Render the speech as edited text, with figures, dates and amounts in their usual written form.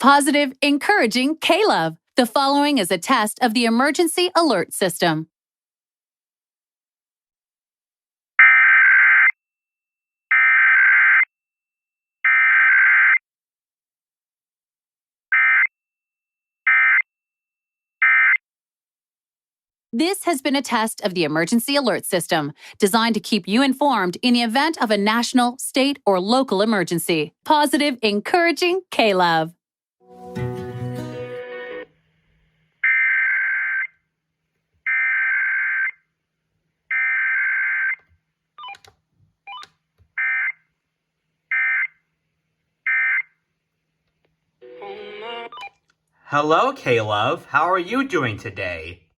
Positive, encouraging KLOVE. The following is a test of the emergency alert system. This has been a test of the emergency alert system, designed to keep you informed in the event of a national, state, or local emergency. Positive, encouraging KLOVE. Hello, KLOVE. How are you doing today?